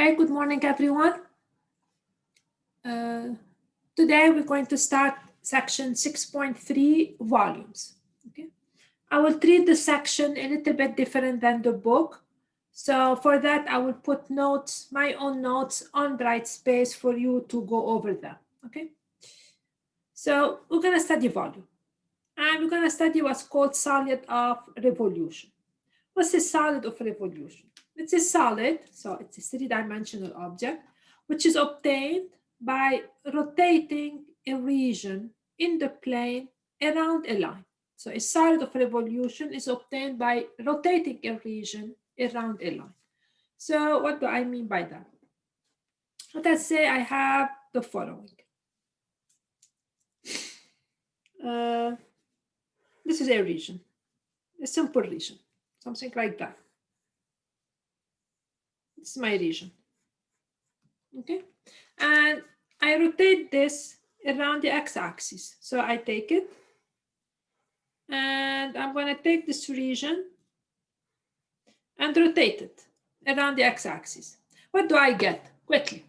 Okay, good morning, everyone. Today we're going to start section 6.3 volumes. Okay, I will treat the section a little bit different than the book. So for that, I will put notes, my own notes on Brightspace for you to go over them. Okay, so we're going to study volume, and we're going to study what's called solid of revolution. What's a solid of revolution? It's a solid, so it's a three-dimensional object, which is obtained by rotating a region in the plane around a line. So a solid of revolution is obtained by rotating a region around a line. So what do I mean by that? Let us say I have the following. This is a region, a simple region, something like that. This is my region. Okay, and I rotate this around the x-axis. So I take it, and I'm going to take this region and rotate it around the x-axis. What do I get? Quickly.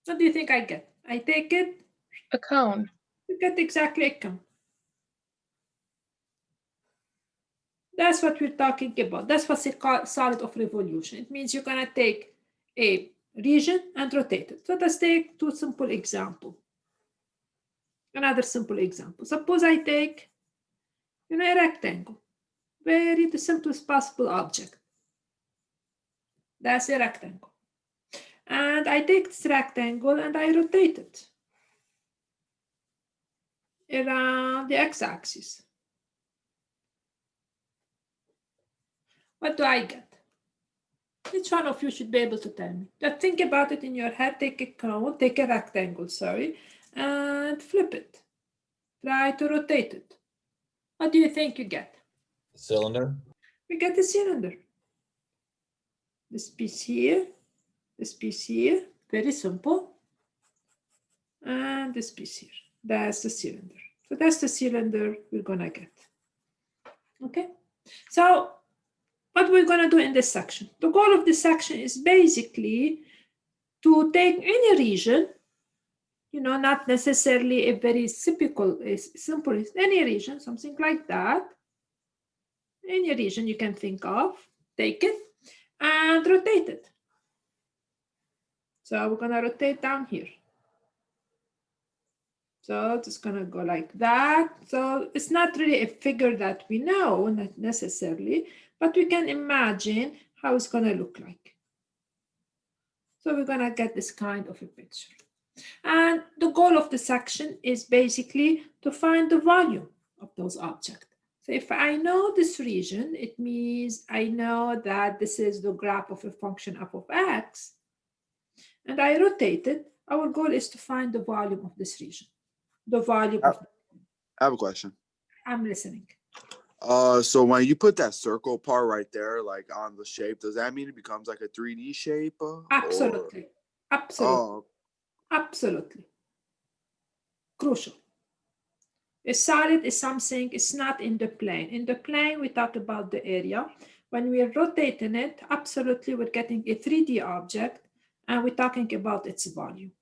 What do you think I get? I take it. A cone. You get exactly a cone. That's what we're talking about. That's what's a solid of revolution. It means you're going to take a region and rotate it. So let's take two simple examples. Another simple example. Suppose I take, a rectangle. The simplest possible object. That's a rectangle. And I take this rectangle and I rotate it around the x-axis. What do I get? Each one of you should be able to tell me. Just think about it in your head. Take a cone, take a rectangle, and flip it. Try to rotate it. What do you think you get? A cylinder. We get a cylinder. This piece here, very simple. And this piece here, that's the cylinder. So that's the cylinder we're gonna get. Okay, so what we're gonna do in this section. The goal of this section is basically to take any region, not necessarily a very simple, any region, something like that. Any region you can think of, take it and rotate it. So we're gonna rotate down here. So it's gonna go like that. So it's not really a figure that we know, not necessarily, but we can imagine how it's gonna look like. So we're gonna get this kind of a picture. And the goal of the section is basically to find the volume of those objects. So if I know this region, it means I know that this is the graph of a function f of x, and I rotate it. Our goal is to find the volume of this region. The volume of. I have a question. I'm listening. So when you put that circle part right there, like on the shape, does that mean it becomes like a 3D shape? Absolutely. Absolutely. Absolutely. Crucial. A solid is something, it's not in the plane. In the plane, we talk about the area. When we're rotating it, absolutely, we're getting a 3D object, and we're talking about its volume.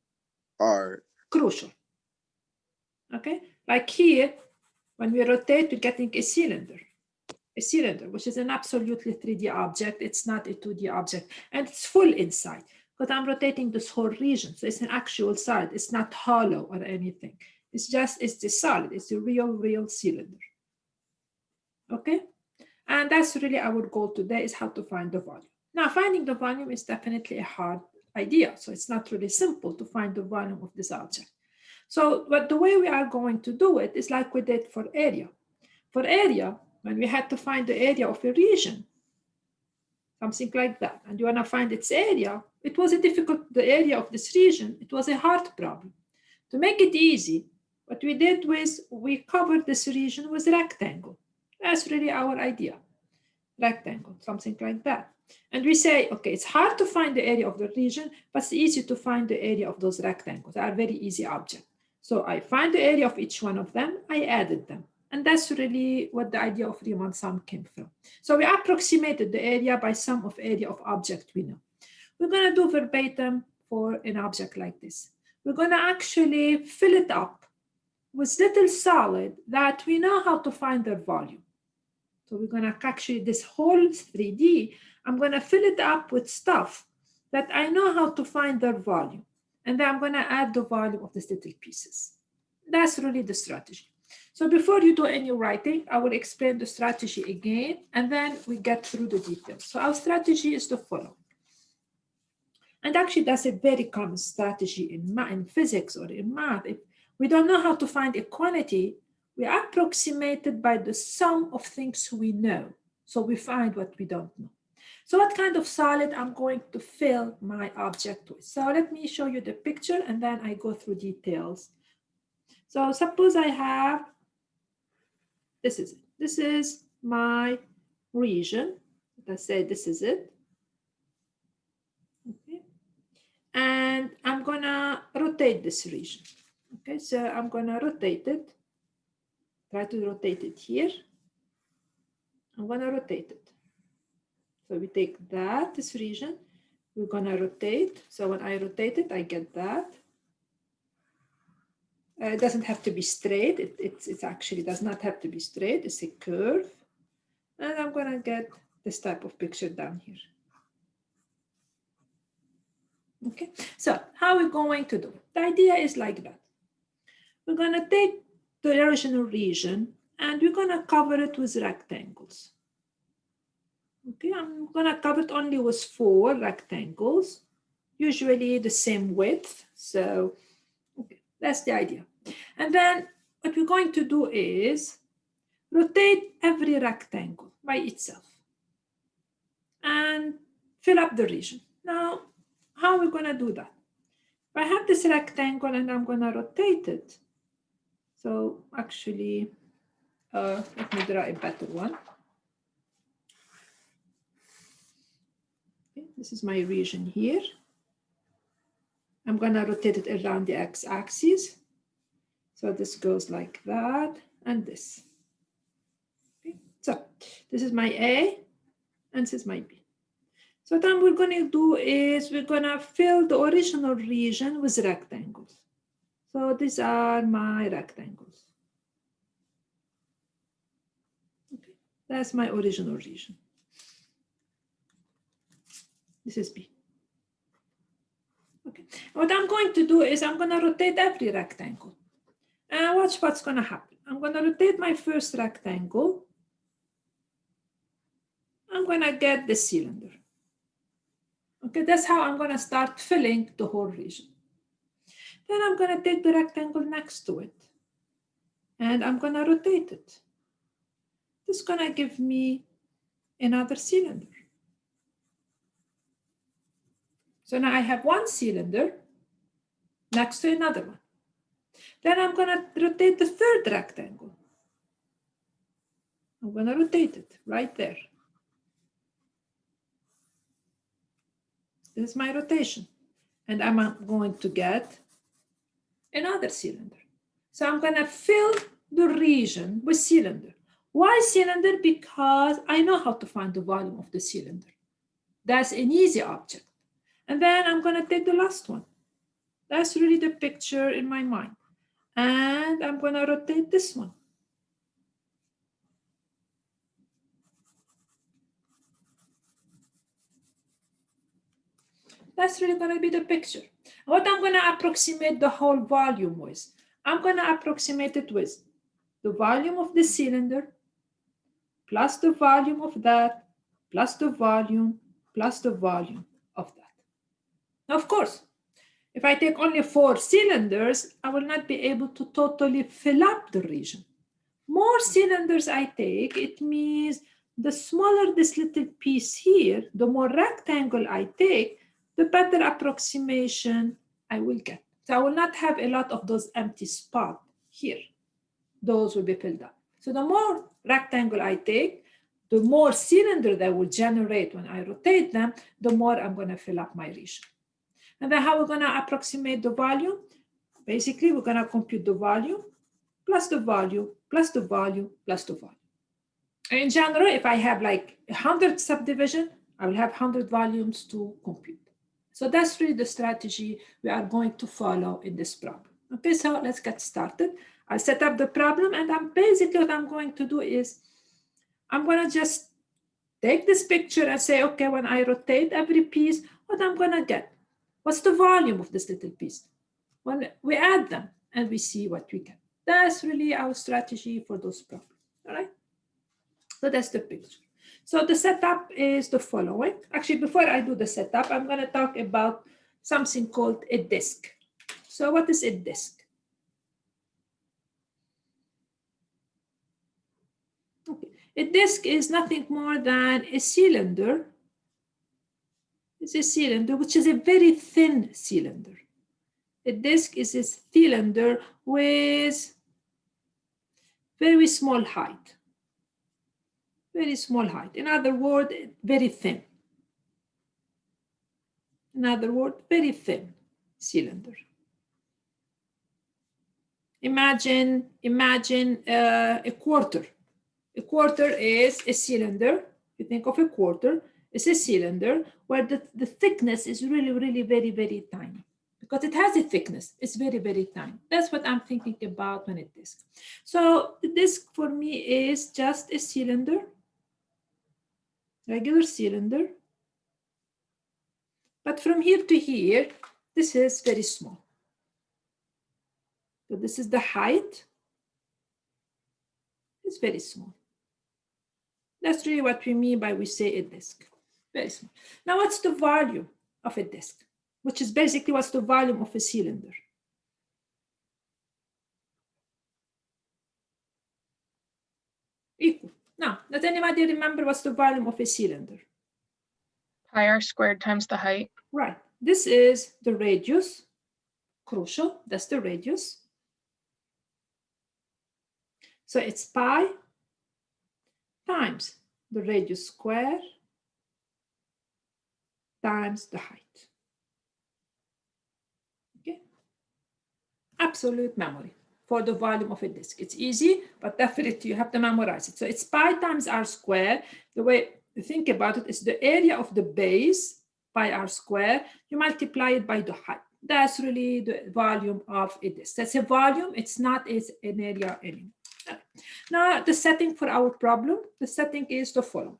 All right. Crucial. Okay, like here, when we rotate, we're getting a cylinder, which is an absolutely 3D object. It's not a 2D object, and it's full inside because I'm rotating this whole region. So it's an actual solid. It's not hollow or anything. It's the solid. It's a real cylinder. Okay, and that's really our goal today, is how to find the volume. Now, finding the volume is definitely a hard idea. So it's not really simple to find the volume of this object. So, but the way we are going to do it is like we did for area. For area, when we had to find the area of a region, something like that, and you want to find its area, it was the area of this region, it was a hard problem. To make it easy, what we did was we covered this region with rectangle. That's really our idea. Rectangle, something like that. And we say, okay, it's hard to find the area of the region, but it's easy to find the area of those rectangles. They are very easy objects. So I find the area of each one of them, I added them. And that's really what the idea of Riemann sum came from. So we approximated the area by sum of area of object we know. We're going to do verbatim for an object like this. We're going to actually fill it up with little solid that we know how to find their volume. So we're going to actually, this whole 3D, I'm going to fill it up with stuff that I know how to find their volume. And then I'm going to add the volume of these little pieces. That's really the strategy. So before you do any writing, I will explain the strategy again, and then we get through the details. So our strategy is the following. And actually, that's a very common strategy in physics or in math. If we don't know how to find a quantity, we approximate it by the sum of things we know. So we find what we don't know. So what kind of solid I'm going to fill my object with? So let me show you the picture, and then I go through details. So suppose I have, this is it. This is my region. Let's say this is it. Okay. And I'm gonna rotate this region. Okay, so I'm gonna rotate it. Try to rotate it here. I'm gonna rotate it. So we take that, this region, we're gonna rotate. So when I rotate it, I get that. It doesn't have to be straight. It actually does not have to be straight. It's a curve. And I'm gonna get this type of picture down here. Okay, so how are we going to do it? The idea is like that. We're gonna take the original region and we're gonna cover it with rectangles. Okay, I'm gonna cover it only with 4 rectangles, usually the same width. So, okay, that's the idea. And then what we're going to do is rotate every rectangle by itself and fill up the region. Now, how are we gonna do that? If I have this rectangle and I'm gonna rotate it, so actually, let me draw a better one. Okay, this is my region here. I'm gonna rotate it around the x-axis. So this goes like that and this. Okay, so this is my A and this is my B. So what we're gonna do is we're gonna fill the original region with rectangles. So these are my rectangles. Okay, that's my original region. This is B. Okay, what I'm going to do is I'm gonna rotate every rectangle. And watch what's gonna happen. I'm gonna rotate my first rectangle. I'm gonna get the cylinder. Okay, that's how I'm gonna start filling the whole region. Then I'm gonna take the rectangle next to it and I'm gonna rotate it. This is gonna give me another cylinder. So now I have one cylinder next to another one. Then I'm gonna rotate the third rectangle. I'm gonna rotate it right there. This is my rotation. And I'm going to get another cylinder. So I'm gonna fill the region with cylinder. Why cylinder? Because I know how to find the volume of the cylinder. That's an easy object. And then I'm gonna take the last one. That's really the picture in my mind. And I'm gonna rotate this one. That's really gonna be the picture. What I'm gonna approximate the whole volume with? I'm gonna approximate it with the volume of the cylinder, plus the volume of that, plus the volume, plus the volume of that. Now, of course, if I take only 4 cylinders, I will not be able to totally fill up the region. More cylinders I take, it means the smaller this little piece here, the more rectangle I take, the better approximation I will get. So I will not have a lot of those empty spots here. Those will be filled up. So the more rectangle I take, the more cylinder that will generate when I rotate them, the more I'm going to fill up my region. And then how we're going to approximate the volume? Basically, we're going to compute the volume plus the volume, plus the volume, plus the volume. And in general, if I have like 100 subdivision, I will have 100 volumes to compute. So that's really the strategy we are going to follow in this problem. Okay, so let's get started. I'll set up the problem, and basically what I'm going to do is I'm going to just take this picture and say, okay, when I rotate every piece, what I'm going to get? What's the volume of this little piece? When we add them and we see what we get. That's really our strategy for those problems. All right. So that's the picture. So the setup is the following. Actually, before I do the setup, I'm going to talk about something called a disk. So what is a disk? Okay. A disk is nothing more than a cylinder. It's a cylinder, which is a very thin cylinder. A disk is a cylinder with very small height. Very small height. In other words, very thin. In other words, very thin cylinder. Imagine a quarter. A quarter is a cylinder. You think of a quarter, it's a cylinder where the thickness is really, really very, very tiny. Because it has a thickness, it's very, very tiny. That's what I'm thinking about when it disk. So the disk for me is just a cylinder, regular cylinder. But from here to here, this is very small. So this is the height. It's very small. That's really what we mean by we say a disk. Very small. Now, what's the volume of a disk? Which is basically what's the volume of a cylinder. Equal. Now, does anybody remember what's the volume of a cylinder? Pi r squared times the height. Right. This is the radius. Crucial. That's the radius. So it's pi times the radius square times the height. Okay. Absolute memory for the volume of a disk. It's easy, but definitely you have to memorize it. So it's pi times r square. The way you think about it is the area of the base, pi r square, you multiply it by the height. That's really the volume of a disk. That's a volume, it's not an area anymore. Now, the setting for our problem, the setting is the following.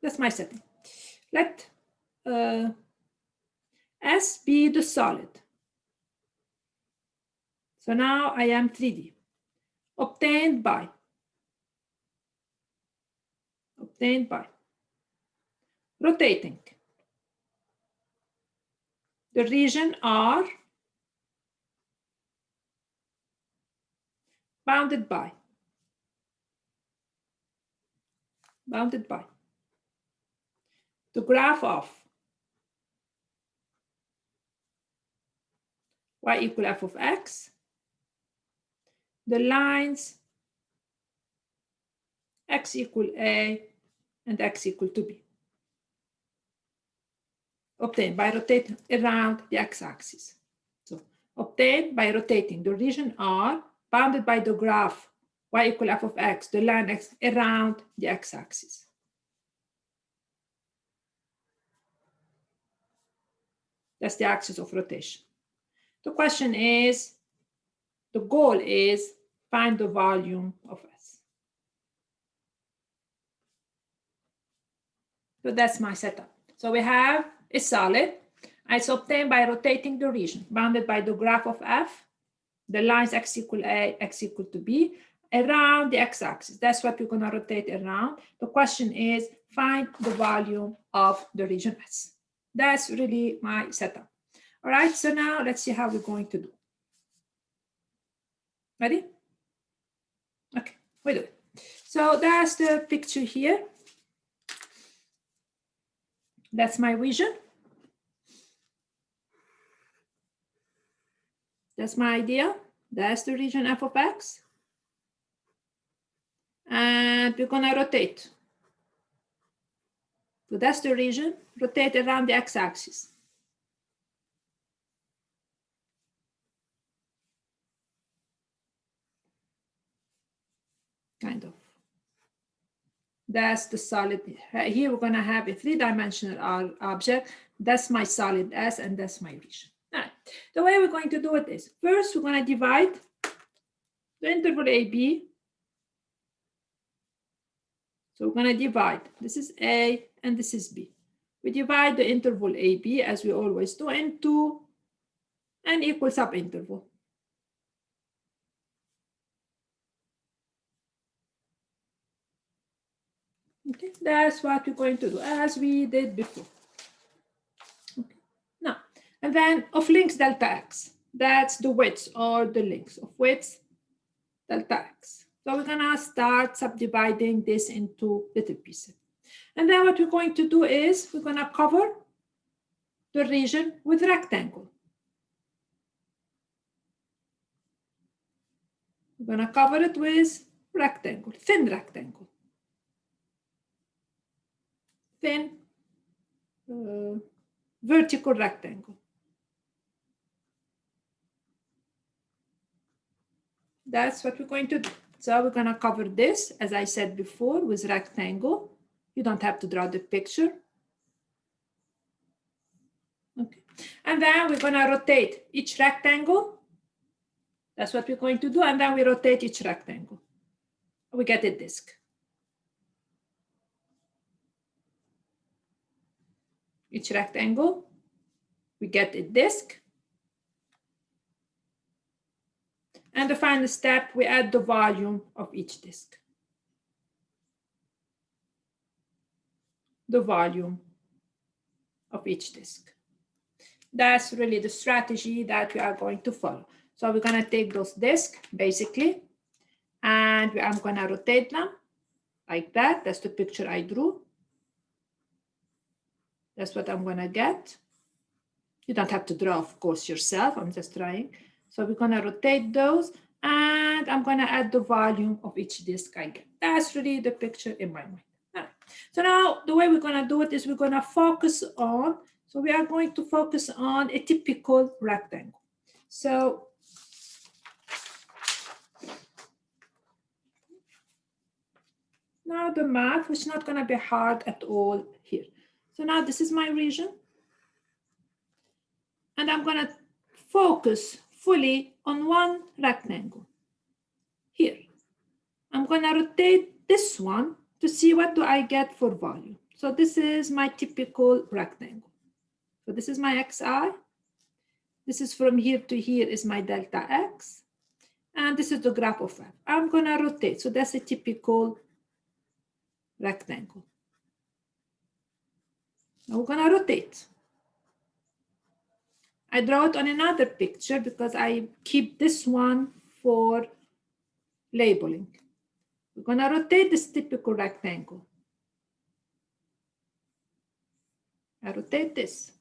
That's my setting. Let S be the solid. So now I am 3D. Obtained by rotating the region R bounded by the graph of y equal f of x, the lines x equal a and x equal to b, obtained by rotating around the x-axis. So obtained by rotating the region R bounded by the graph y equal f of x, the line x around the x-axis. That's the axis of rotation. The question is, the goal is find the volume of S. So that's my setup. So we have a solid. It's obtained by rotating the region bounded by the graph of F, the lines x equal a, x equal to b, around the x-axis. That's what we're going to rotate around. The question is, find the volume of the region S. That's really my setup. All right, so now let's see how we're going to do. Ready? Okay, we do it. So that's the picture here. That's my region. That's my idea. That's the region f of x. And we're going to rotate. So that's the region. Rotate around the x-axis. kind of. That's the solid. Here we're going to have a three-dimensional object. That's my solid S, and that's my region. All right. The way we're going to do it is, first we're going to divide the interval AB. So we're going to divide. This is A, and this is B. We divide the interval AB, as we always do, into an equal subinterval. Okay, that's what we're going to do, as we did before. Okay. Now, and then of length delta x, that's the width or the length of width delta x. So we're gonna start subdividing this into little pieces. And then what we're going to do is we're gonna cover the region with rectangle. We're gonna cover it with rectangle, thin rectangle. Thin vertical rectangle. That's what we're going to do. So we're going to cover this, as I said before, with rectangle. You don't have to draw the picture. Okay. And then we're going to rotate each rectangle. That's what we're going to do. And then we rotate each rectangle. We get a disk. Each rectangle, we get a disk. And the final step, we add the volume of each disk. The volume of each disk. That's really the strategy that we are going to follow. So we're going to take those disks, basically, and I'm going to rotate them like that. That's the picture I drew. That's what I'm going to get. You don't have to draw, of course, yourself. I'm just trying. So we're going to rotate those, and I'm going to add the volume of each disk I get. That's really the picture in my mind. All right. So now the way we're going to do it is we're going to focus on, so we are going to focus on a typical rectangle. So now the math, which is not going to be hard at all here. So now this is my region. And I'm going to focus fully on one rectangle. Here. I'm going to rotate this one to see what do I get for volume. So this is my typical rectangle. So this is my xi. This is from here to here is my delta x. And this is the graph of f. I'm going to rotate. So that's a typical rectangle. Now we're going to rotate. I draw it on another picture because I keep this one for labeling. We're going to rotate this typical rectangle. I rotate this.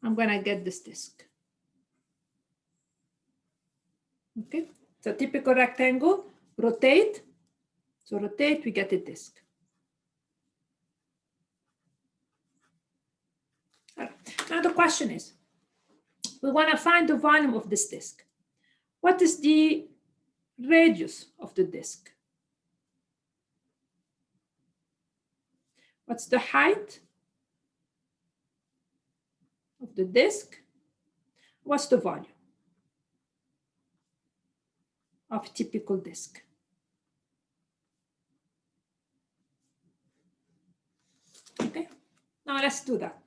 I'm going to get this disk. Okay, so typical rectangle, rotate. So rotate, we get a disk. All right. Now the question is, we want to find the volume of this disk. What is the radius of the disk? What's the height of the disk? What's the volume of a typical disk? Okay, now let's do that.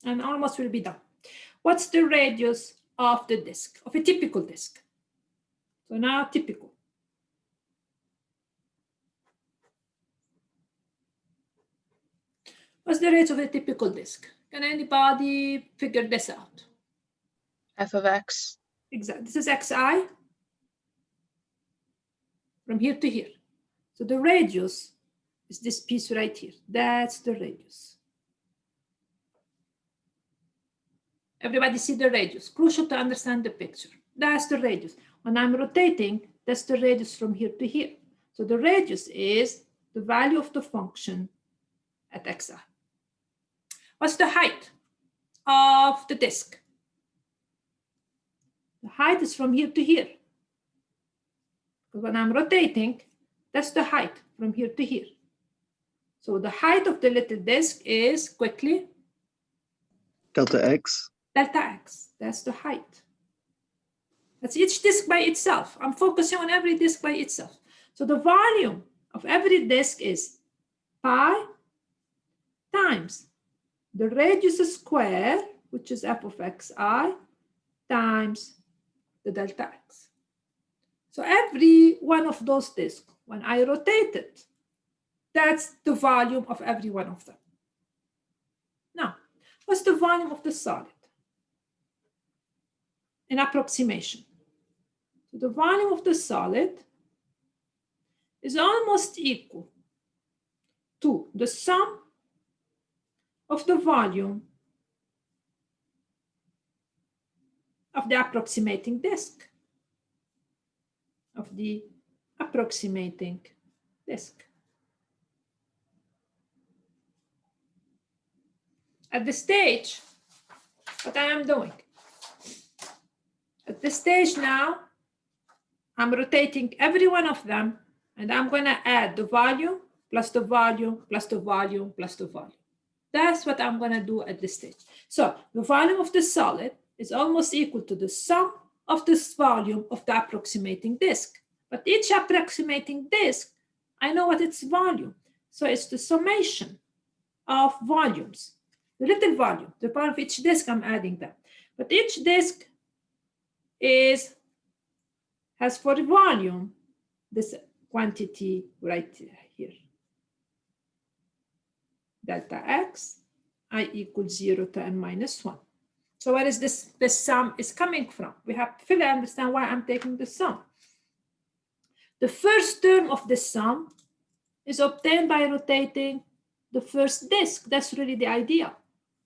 And almost will be done. What's the radius of the disk, of a typical disk? So now typical. What's the radius of a typical disk? Can anybody figure this out? F of x. Exactly. This is xi from here to here. So the radius is this piece right here. That's the radius. Everybody see the radius. Crucial to understand the picture. That's the radius. When I'm rotating, that's the radius from here to here. So the radius is the value of the function at xi. What's the height of the disk? The height is from here to here. Because when I'm rotating, that's the height from here to here. So the height of the little disk is quickly Delta X. delta x. That's the height. That's each disk by itself. I'm focusing on every disk by itself. So the volume of every disk is pi times the radius square, which is f of xi, times the delta x. So every one of those disks, when I rotate it, that's the volume of every one of them. Now, what's the volume of the solid? An approximation. So the volume of the solid is almost equal to the sum of the volume of the approximating disk. Of the approximating disk. At this stage, what I am doing, at this stage now, I'm rotating every one of them, and I'm going to add the volume plus the volume plus the volume plus the volume. That's what I'm going to do at this stage. So the volume of the solid is almost equal to the sum of this volume of the approximating disk. But each approximating disk, I know what its volume. So it's the summation of volumes. The little volume, the volume of each disk, I'm adding that. But each disk has for the volume this quantity right here. Delta x, I equals 0 to n minus 1. So where is this sum is coming from? We have to fully understand why I'm taking the sum. The first term of the sum is obtained by rotating the first disk. That's really the idea.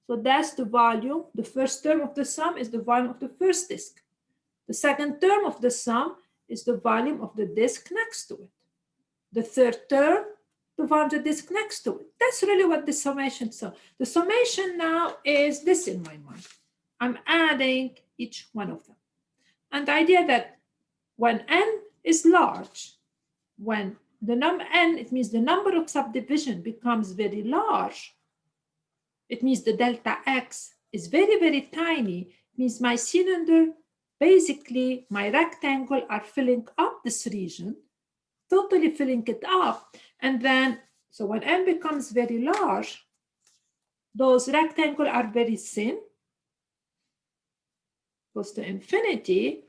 So that's the volume. The first term of the sum is the volume of the first disk. The second term of the sum is the volume of the disk next to it. The third term, the volume of the disk next to it. That's really what the summation is. So the summation now is this in my mind. I'm adding each one of them. And the idea that when n is large, when the number n, it means the number of subdivision becomes very large. It means the delta x is very, very tiny. It means my cylinder, basically my rectangle are filling up this region, totally filling it up. And then, so when n becomes very large, those rectangles are very thin, goes to infinity,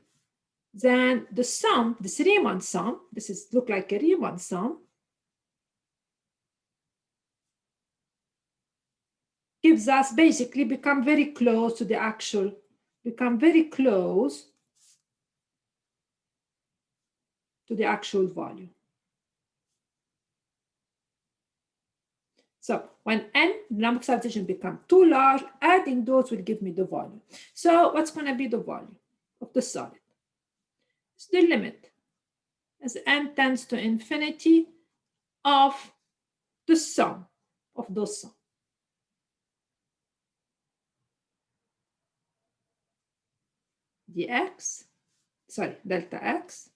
then the sum, this Riemann sum, this is look like a Riemann sum, gives us basically become very close to the actual, become very close to the actual volume. So when n, the number of subdivisions become too large, adding those will give me the volume. So what's going to be the volume of the solid? It's the limit as n tends to infinity of the sum of those sums. Dx, sorry, delta x,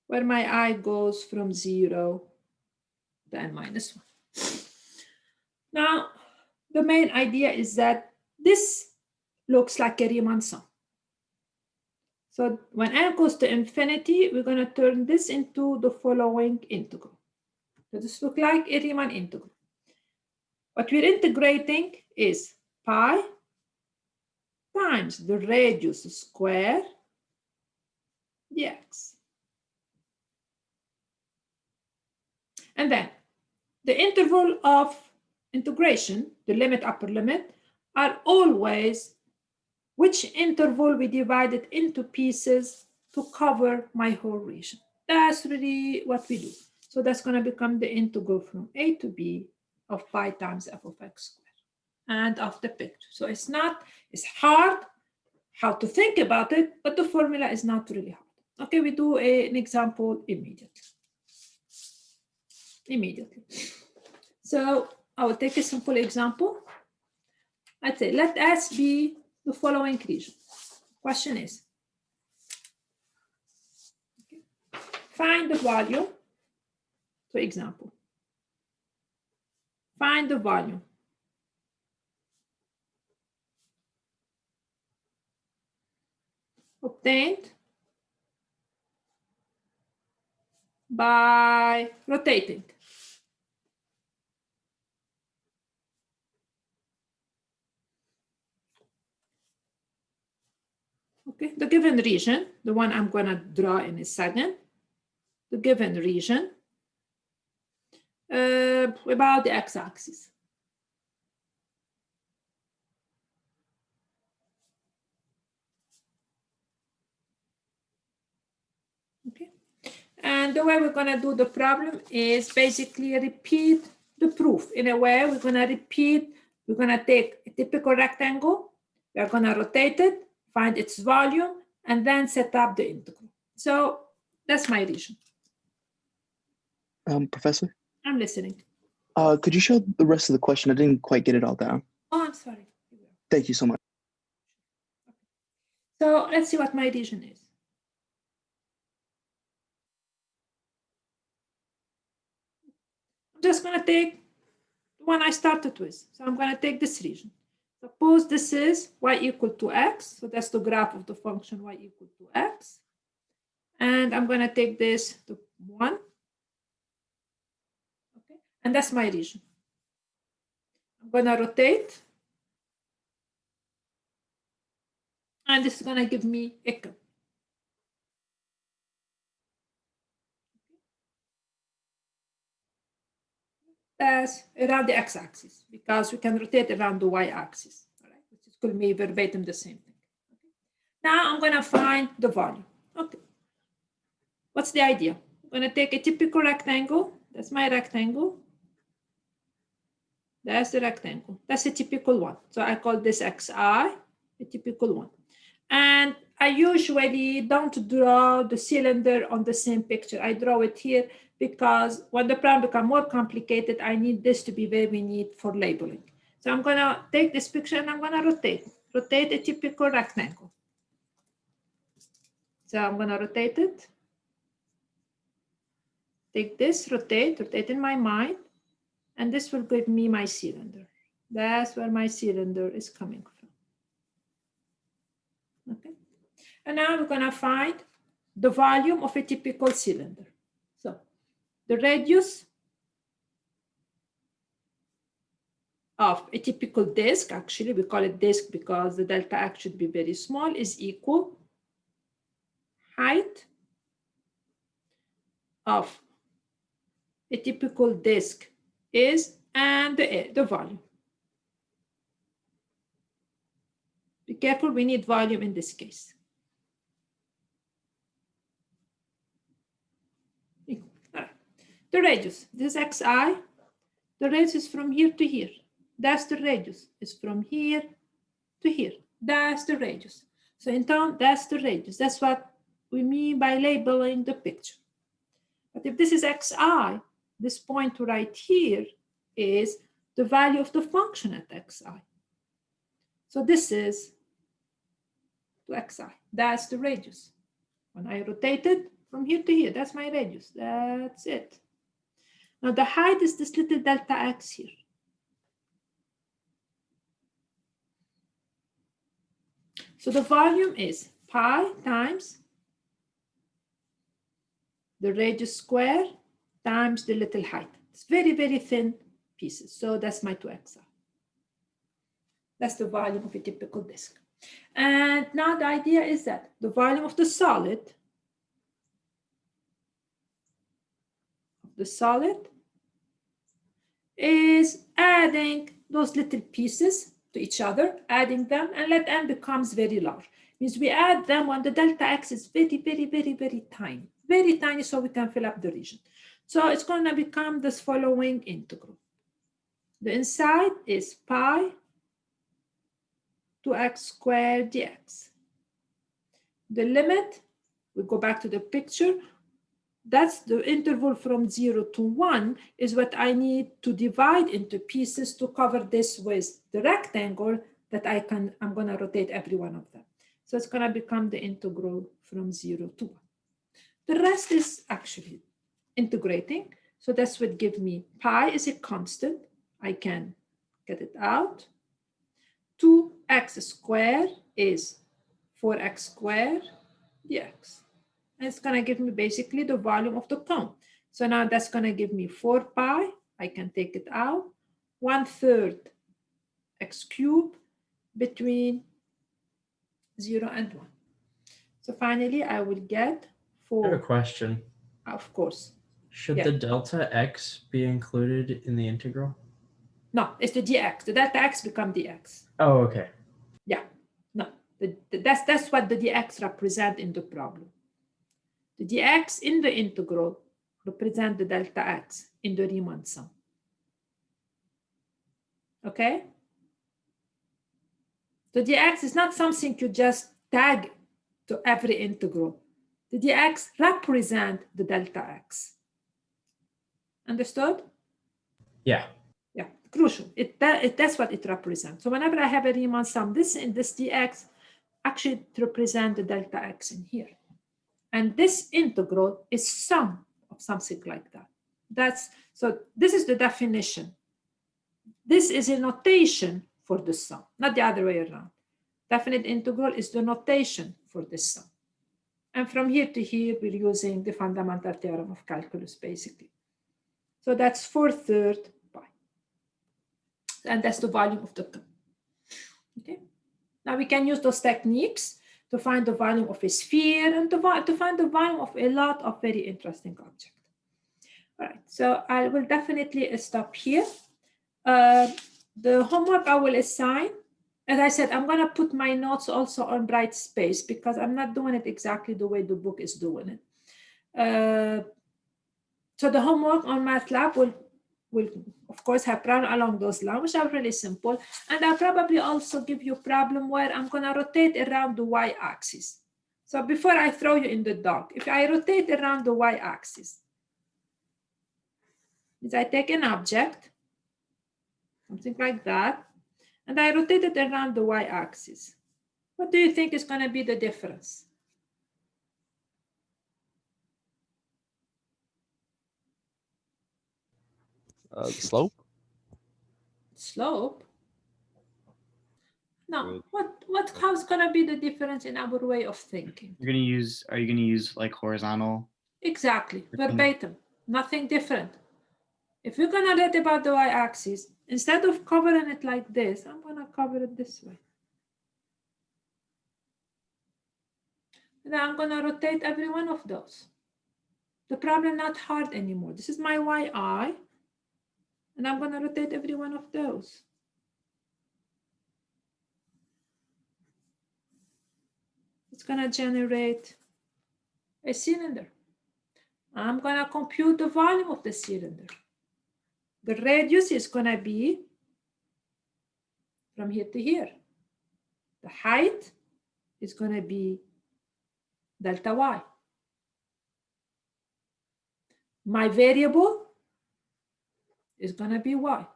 where my I goes from 0 to n minus 1. Now, the main idea is that this looks like a Riemann sum. So when n goes to infinity, we're going to turn this into the following integral. So this looks like a Riemann integral. What we're integrating is pi times the radius square dx. And then the interval of integration, the limit, upper limit, are always which interval we divided into pieces to cover my whole region. That's really what we do. So that's going to become the integral from a to b of pi times f of x squared and of the picture. So it's hard how to think about it, but the formula is not really hard. Okay, we do an example immediately. So I will take a simple example. I'd say let S be the following region. Question is, find the volume, for example. Find the volume. Obtained by rotating. Okay, the given region, the one I'm going to draw in a second, the given region about the x-axis. Okay, and the way we're going to do the problem is basically repeat the proof. In a way, we're going to repeat, we're going to take a typical rectangle, we're going to rotate it, find its volume, and then set up the integral. So that's my region. Professor, I'm listening. could you show the rest of the question? I didn't quite get it all down. Oh, I'm sorry. Thank you so much. So let's see what my region is. I'm just going to take the one I started with. So I'm going to take this region. Suppose this is y equal to x. So that's the graph of the function y equal to x. And I'm going to take this to 1. Okay. And that's my region. I'm going to rotate. And this is going to give me a curve. That's around the x-axis, because we can rotate around the y-axis, all right? Which is going to be verbatim the same thing. Okay. Now I'm going to find the volume. Okay. What's the idea? I'm going to take a typical rectangle. That's my rectangle. That's the rectangle. That's a typical one. So I call this xi, a typical one. And I usually don't draw the cylinder on the same picture. I draw it here because when the problem becomes more complicated, I need this to be where we need for labeling. So I'm going to take this picture and I'm going to rotate a typical rectangle. So I'm going to rotate it. Take this, rotate in my mind, and this will give me my cylinder. That's where my cylinder is coming from. Okay. And now we're going to find the volume of a typical cylinder. So the radius of a typical disk, actually we call it disk because the delta x should be very small, is equal height of a typical disk is and the volume. Be careful, we need volume in this case. The radius, this is xi, the radius is from here to here. That's the radius, it's from here to here. That's the radius. So in turn, that's the radius. That's what we mean by labeling the picture. But if this is xi, this point right here is the value of the function at xi. So this is to xi. That's the radius. When I rotate it from here to here, that's my radius. That's it. Now the height is this little delta x here. So the volume is pi times the radius square times the little height. It's very, very thin pieces. So that's my 2xi. That's the volume of a typical disk. And now the idea is that the volume of the solid is adding those little pieces to each other, adding them, and let n becomes very large. Means we add them when the delta x is very, very, very, very tiny. Very tiny, so we can fill up the region. So it's going to become this following integral. The inside is pi 2x squared dx. The limit, we go back to the picture, that's the interval from 0 to 1 is what I need to divide into pieces to cover this with the rectangle that I'm going to rotate every one of them. So it's going to become the integral from 0 to 1. The rest is actually integrating. So that's what give me pi is a constant. I can get it out. 2x squared is 4x squared dx. And it's going to give me basically the volume of the cone. So now that's going to give me 4 pi. I can take it out. 1/3 x cubed between 0 and 1. So finally, I will get I have a 4. question. Of course. Should Yeah. the delta x be included in the integral? No, it's the dx. The delta x become dx. Oh, okay. Yeah, no, that's what the dx represent in the problem. The dx in the integral represent the delta x in the Riemann sum. Okay? The dx is not something you just tag to every integral. The dx represent the delta x. Understood? Yeah. Yeah, crucial. That's what it represents. So whenever I have a Riemann sum, this in this dx actually represent the delta x in here. And this integral is sum of something like that. So this is the definition. This is a notation for the sum, not the other way around. Definite integral is the notation for this sum. And from here to here, we're using the fundamental theorem of calculus, basically. So that's 4/3 pi. And that's the volume of the cone. Okay. Now we can use those techniques to find the volume of a sphere and to find the volume of a lot of very interesting objects. All right, so I will definitely stop here. The homework I will assign, as I said, I'm going to put my notes also on bright space because I'm not doing it exactly the way the book is doing it. So the homework on MATLAB will of course have problem along those lines, which are really simple. And I'll probably also give you a problem where I'm going to rotate around the y-axis. So before I throw you in the dark, if I rotate around the y-axis, is I take an object, something like that, and I rotate it around the y-axis. What do you think is going to be the difference? The slope? Slope? No, how's gonna be the difference in our way of thinking? Are you gonna use like horizontal? Exactly, verbatim, nothing different. If we're gonna read about the y-axis, instead of covering it like this, I'm gonna cover it this way. And then I'm gonna rotate every one of those. The problem not hard anymore. This is my yi, and I'm gonna rotate every one of those. It's gonna generate a cylinder. I'm gonna compute the volume of the cylinder. The radius is gonna be from here to here. The height is gonna be delta y. My variable is gonna be y.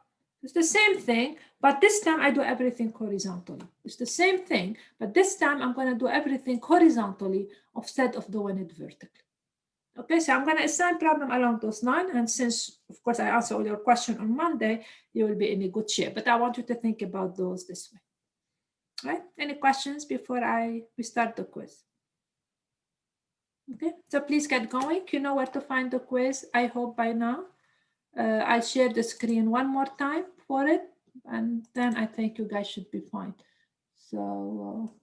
It's the same thing, but this time I do everything horizontally. It's the same thing, but this time I'm gonna do everything horizontally instead of doing it vertically. Okay, so I'm gonna assign problem along those lines, and since, of course, I answer all your questions on Monday, you will be in a good shape, but I want you to think about those this way. All right, any questions before we start the quiz? Okay, so please get going. You know where to find the quiz, I hope by now. I'll share the screen one more time for it, and then I think you guys should be fine. So,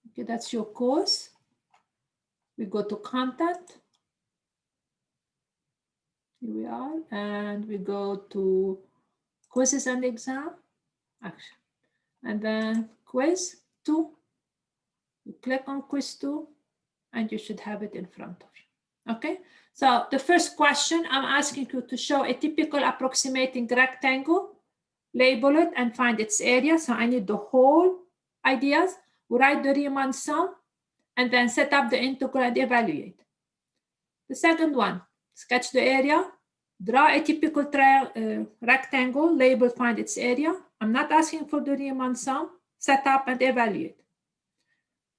okay, that's your course. We go to content. Here we are, and we go to quizzes and exam, action. And then quiz 2. You click on quiz 2, and you should have it in front of you. Okay, so the first question, I'm asking you to show a typical approximating rectangle, label it and find its area. So I need the whole ideas, write the Riemann sum, and then set up the integral and evaluate. The second one, sketch the area, draw a typical rectangle, label, find its area. I'm not asking for the Riemann sum, set up and evaluate.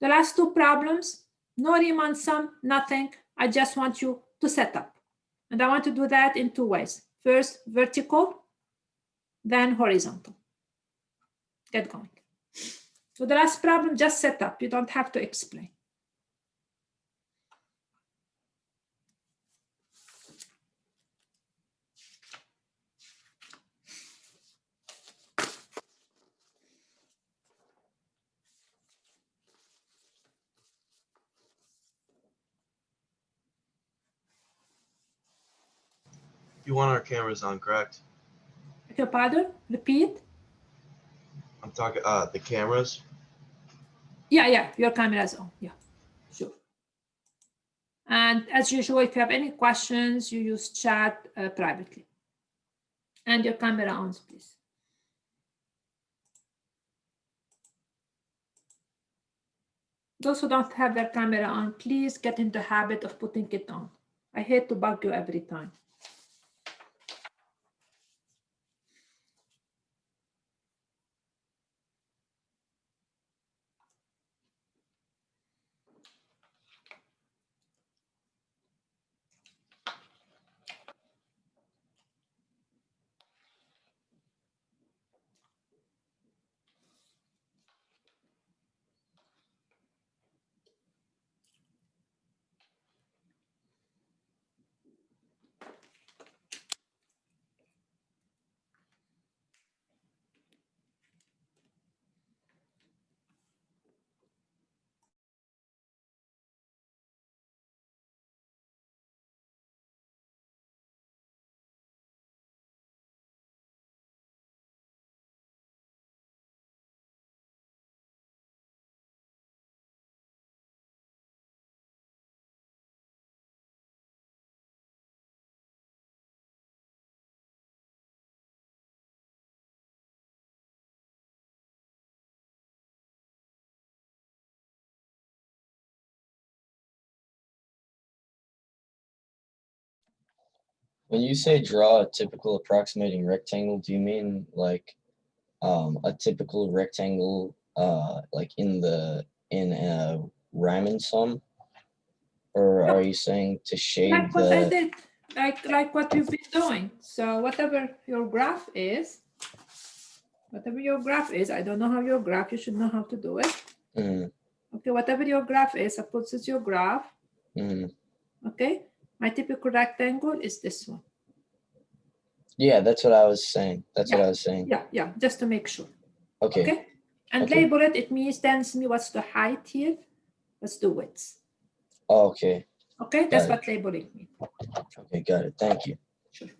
The last two problems, no Riemann sum, nothing. I just want you to set up. And I want to do that in two ways. First, vertical, then horizontal. Get going. So the last problem, just set up. You don't have to explain. You want our cameras on, correct? Okay, pardon? Repeat. I'm talking the cameras. Yeah, your camera is on. Yeah, sure. And as usual, if you have any questions, you use chat privately. And your camera on, please. Those who don't have their camera on, please get in the habit of putting it on. I hate to bug you every time. When you say draw a typical approximating rectangle, do you mean like a typical rectangle like in a Riemann sum? Or are you saying to shade Like what I the did, like what you've been doing. So whatever your graph is, I don't know how your graph, you should know how to do it. Mhm, Okay, whatever your graph is, suppose it's your graph. mhm. Okay, my typical rectangle is this one. Yeah, that's what I was saying. That's what I was saying. Yeah, just to make sure. Okay. Okay, and Okay. label it. It means tells me what's the height here, what's the width. Oh, okay. Okay, that's Got it. what labeling means. Okay, got it. Thank you. Sure.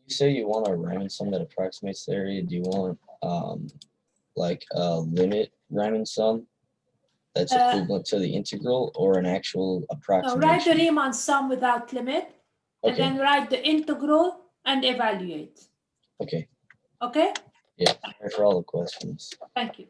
You say you want a Riemann sum that approximates the area. Do you want like a limit Riemann sum that's equivalent to the integral, or an actual No, approximation? write the Riemann sum without limit, and Okay. then write the integral and evaluate. Okay. Okay? Yeah. Sorry for all the questions. Thank you.